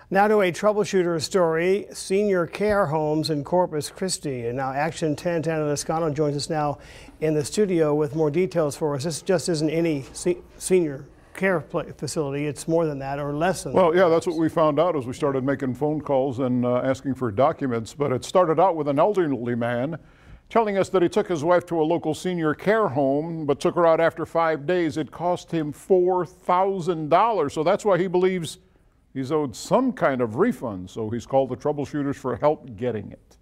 Now to a troubleshooter story, senior care homes in Corpus Christi. And now Action 10, Tana Liscano joins us now in the studio with more details for us. This just isn't any senior care facility. It's more than that or less than that. Well, yeah, that's what we found out as we started making phone calls and asking for documents. But it started out with an elderly man telling us that he took his wife to a local senior care home, but took her out after 5 days. It cost him $4,000. So that's why he believes he's owed some kind of refund. So he's called the Troubleshooters for help getting it.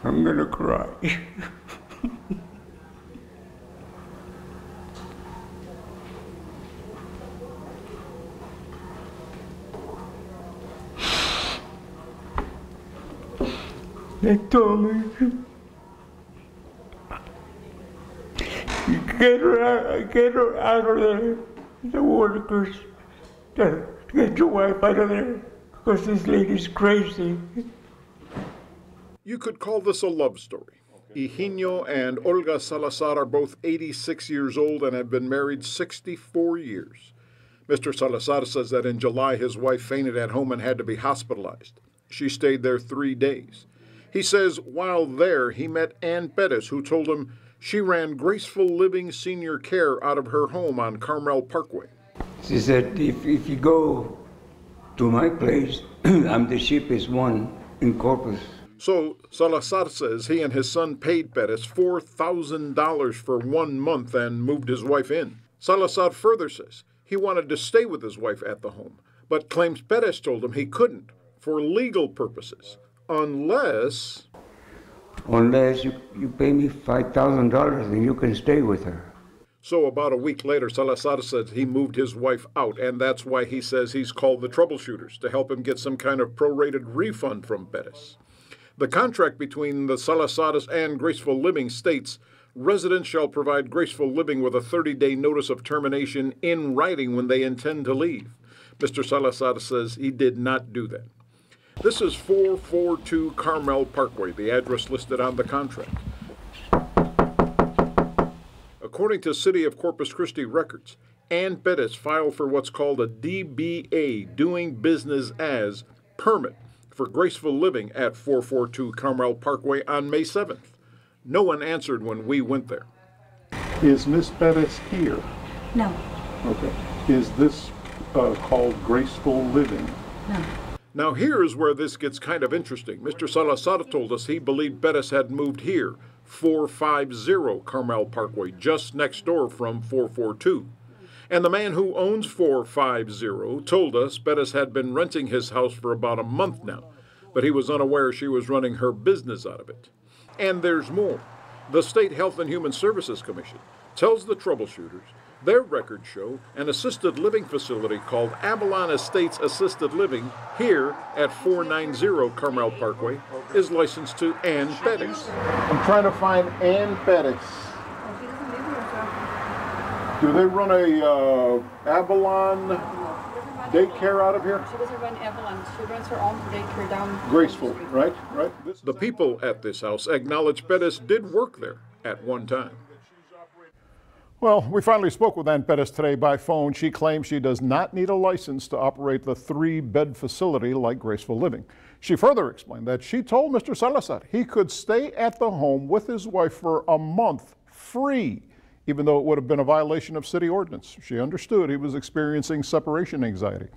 I'm gonna cry. They told me, get her out of there, the workers, get your wife out of there, because this lady's crazy. You could call this a love story. Eugenio and Olga Salazar are both 86 years old and have been married 64 years. Mr. Salazar says that in July his wife fainted at home and had to be hospitalized. She stayed there 3 days. He says while there he met Ann Bettis, who told him she ran Graceful Living Senior Care out of her home on Carmel Parkway. She said, if you go to my place, I'm the cheapest one in Corpus. So Salazar says he and his son paid Bettis $4,000 for 1 month and moved his wife in. Salazar further says he wanted to stay with his wife at the home, but claims Bettis told him he couldn't for legal purposes, unless you pay me $5,000 and you can stay with her. So about a week later, Salazar says he moved his wife out, and that's why he says he's called the Troubleshooters to help him get some kind of prorated refund from Bettis. The contract between the Salazars and Graceful Living states residents shall provide Graceful Living with a 30-day notice of termination in writing when they intend to leave. Mr. Salazar says he did not do that. This is 442 Carmel Parkway, the address listed on the contract. According to City of Corpus Christi records, Ann Bettis filed for what's called a DBA, Doing Business As, permit for Graceful Living at 442 Carmel Parkway on May 7th. No one answered when we went there. Is Miss Bettis here? No. Okay. Is this called Graceful Living? No. Now here's where this gets kind of interesting. Mr. Salazar told us he believed Bettis had moved here, 450 Carmel Parkway, just next door from 442. And the man who owns 450 told us Bettis had been renting his house for about a month now, but he was unaware she was running her business out of it. And there's more. The State Health and Human Services Commission tells the Troubleshooters their records show an assisted living facility called Avalon Estates Assisted Living here at 490 Carmel Parkway is licensed to Ann Bettis. I'm trying to find Ann Bettis. Do they run a Avalon daycare out of here? She doesn't run Avalon. She runs her own daycare down Graceful, right? Right. The people at this house acknowledge Bettis did work there at one time. Well, we finally spoke with Ann Bettis today by phone. She claims she does not need a license to operate the 3-bed facility like Graceful Living. She further explained that she told Mr. Salazar he could stay at the home with his wife for a month free, even though it would have been a violation of city ordinance. She understood he was experiencing separation anxiety.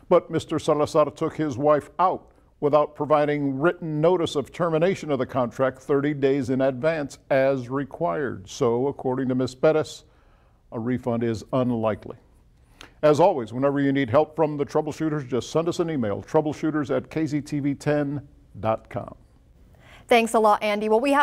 But Mr. Salazar took his wife out without providing written notice of termination of the contract 30 days in advance as required. So, according to Ms. Bettis, a refund is unlikely. As always, whenever you need help from the Troubleshooters, just send us an email, troubleshooters@kztv10.com. Thanks a lot, Andy. Well, we have